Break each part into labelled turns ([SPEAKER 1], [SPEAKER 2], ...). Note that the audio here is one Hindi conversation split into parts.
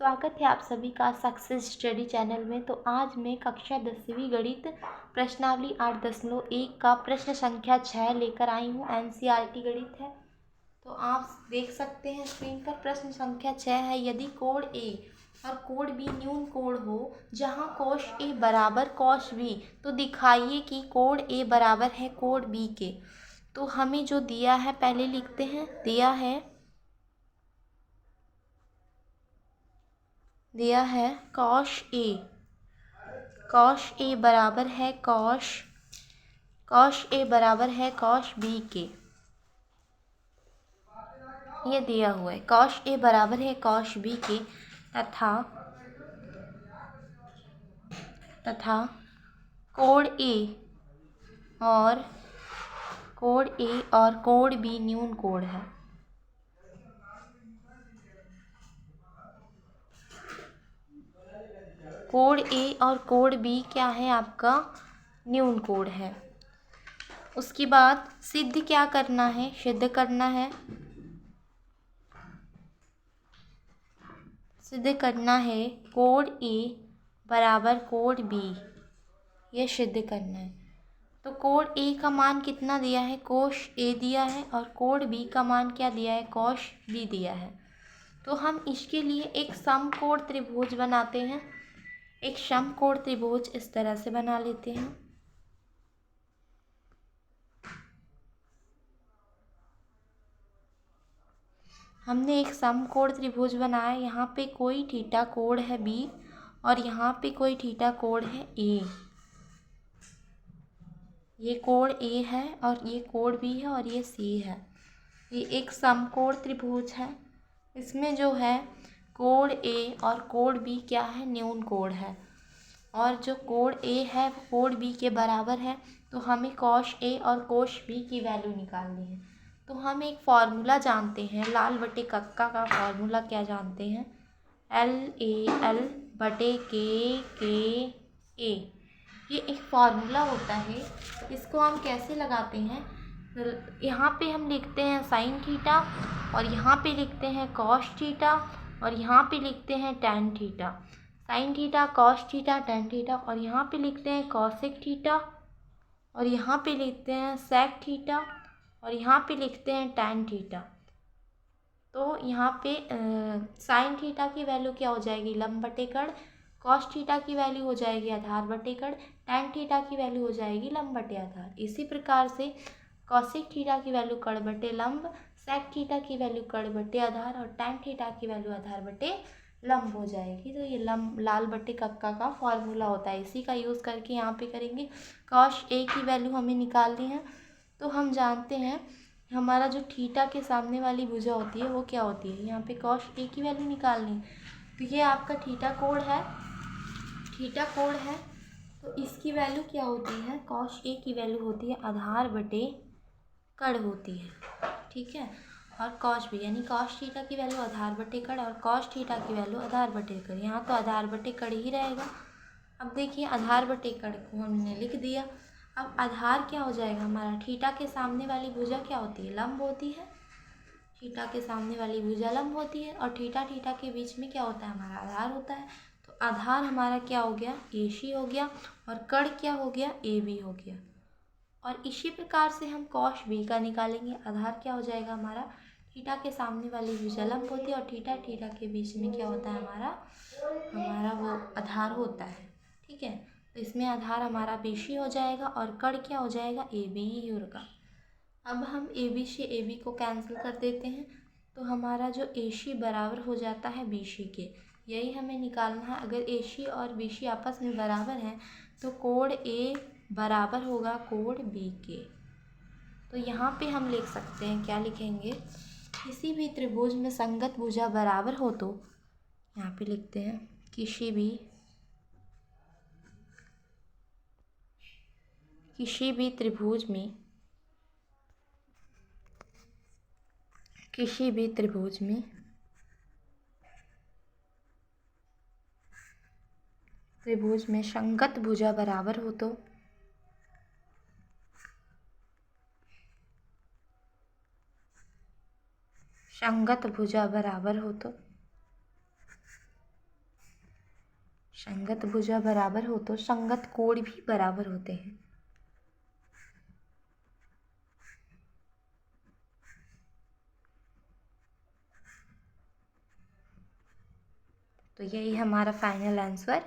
[SPEAKER 1] स्वागत है आप सभी का सक्सेस स्टडी चैनल में। तो आज मैं कक्षा 10वीं गणित प्रश्नावली 8.1 का प्रश्न संख्या 6 लेकर आई हूँ। एनसीईआरटी गणित है। तो आप देख सकते हैं स्क्रीन पर प्रश्न संख्या 6 है। यदि कोण ए और कोण बी न्यून कोण हो जहाँ कोश ए बराबर कोश बी, तो दिखाइए कि कोण ए बराबर है कोण बी के। तो हमें जो दिया है पहले लिखते हैं। दिया है कॉश ए बराबर है कॉश ए बराबर है कॉश बी के। ये दिया हुआ है कॉश ए बराबर है कॉश बी के तथा कोण ए और कोण बी न्यून कोण है। कोण ए और कोण बी क्या है आपका? न्यून कोण है। उसके बाद सिद्ध क्या करना है? सिद्ध करना है कोण ए बराबर कोण बी। ये सिद्ध करना है। तो कोण ए का मान कितना दिया है? कोश ए दिया है। और कोण बी का मान क्या दिया है? कोश बी दिया है। तो हम इसके लिए एक समकोण त्रिभुज बनाते हैं। एक समकोण त्रिभुज इस तरह से बना लेते हैं। हमने एक समकोण त्रिभुज बनाया। यहाँ पे कोई थीटा कोण है बी और यहाँ पे कोई थीटा कोण है ए। ये कोण ए है और ये कोण बी है और ये सी है। ये एक समकोण त्रिभुज है। इसमें जो है कोण ए और कोण बी क्या है? न्यून कोण है। और जो कोण ए है वो कोण बी के बराबर है। तो हमें कॉश ए और कोश बी की वैल्यू निकालनी है। तो हम एक फार्मूला जानते हैं, लाल बटे कक्का का फार्मूला क्या जानते हैं? LAL बटे के ए। ये एक फार्मूला होता है। इसको हम कैसे लगाते हैं? यहाँ पे हम लिखते हैं साइन थीटा और यहाँ पे लिखते हैं कॉस थीटा और यहाँ पे लिखते हैं tan theta. Sine theta, cos theta, tan theta और यहाँ पे लिखते हैं कॉसेक थीटा और यहाँ पे लिखते हैं सेक थीटा और यहाँ पे लिखते हैं टैन थीटा। तो यहाँ पे साइन थीटा की वैल्यू क्या हो जाएगी? लंब बटे कड़। कॉस थीटा की वैल्यू हो जाएगी आधार बटे कड़। टैन थीटा की वैल्यू हो जाएगी लंब बटे आधार। इसी प्रकार से कॉसेक थीटा की वैल्यू कड़ बटे लंब, सेक थीटा की वैल्यू कड़ बटे आधार और टैन थीटा की वैल्यू आधार बटे लंब हो जाएगी। तो ये लंब लाल बटे कक्का का फॉर्मूला होता है। इसी का यूज़ करके यहाँ पे करेंगे। कॉश ए की वैल्यू हमें निकालनी है। तो हम जानते हैं हमारा जो थीटा के सामने वाली भुजा होती है वो क्या होती है? यहाँ पे कॉश ए की वैल्यू निकालनी। तो ये आपका थीटा कोण है। तो इसकी वैल्यू क्या होती है? कॉश ए की वैल्यू होती है आधार बटे कड़ होती है। ठीक है। और कॉश बी यानी कॉश थीटा की वैल्यू आधार बटे कड़ और कॉश थीटा की वैल्यू आधार बटे कड़। यहाँ तो आधार बटे कड़ ही रहेगा। अब देखिए आधार बटे कड़ को हमने लिख दिया। अब आधार क्या हो जाएगा हमारा? थीटा के सामने वाली भुजा क्या होती है? लंब होती है। थीटा के सामने वाली भुजा लंब होती है और थीटा के बीच में क्या होता है? हमारा आधार होता है। तो आधार हमारा क्या हो गया? AC हो गया और कड़ क्या हो गया? AB हो गया। और इसी प्रकार से हम कॉश बी का निकालेंगे। आधार क्या हो जाएगा हमारा? थीटा के सामने वाली भुजा लंब होती है और थीटा के बीच में क्या होता है? हमारा वो आधार होता है। ठीक है। तो इसमें आधार हमारा BC हो जाएगा और कड़ क्या हो जाएगा? AB ही होगा। अब हम AB से AB को कैंसिल कर देते हैं। तो हमारा जो AC बराबर हो जाता है BC के। यही हमें निकालना है। अगर AC और BC आपस में बराबर हैं तो कोण A बराबर होगा कोण B के। तो यहाँ पे हम लिख सकते हैं, क्या लिखेंगे? किसी भी त्रिभुज में संगत भुजा बराबर हो तो यहाँ पे लिखते हैं किसी भी त्रिभुज में संगत भुजा बराबर हो तो संगत भुजा बराबर हो तो संगत कोण भी बराबर होते हैं। तो यही हमारा फाइनल आंसर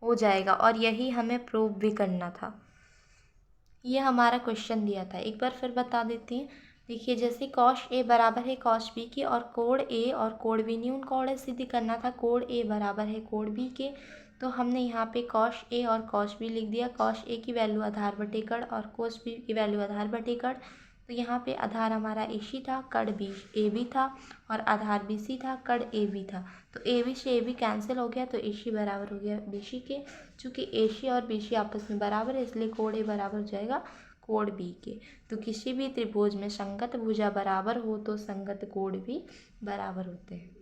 [SPEAKER 1] हो जाएगा और यही हमें प्रूव भी करना था। ये हमारा क्वेश्चन दिया था, एक बार फिर बता देती हैं। देखिए जैसे कॉश ए बराबर है कॉश बी के और कोण ए और कोण बी न्यून कोण है, सिद्ध करना था कोण ए बराबर है कोण बी के। तो हमने यहाँ पे कॉश ए और कॉश बी लिख दिया। कॉश ए की वैल्यू आधार बटे कड़ और कॉश बी की वैल्यू आधार बटे कड़। तो यहाँ पे आधार हमारा ए सी था, कड़ बी ए बी था और आधार बी सी था, कड़ ए बी था। तो ए बी से ए बी कैंसिल हो गया तो ए सी बराबर हो गया बी सी के। चूँकि ए सी और बी सी आपस में बराबर है इसलिए कोण ए बराबर हो जाएगा कोण बी के। तो किसी भी त्रिभुज में संगत भुजा बराबर हो तो संगत कोण भी बराबर होते हैं।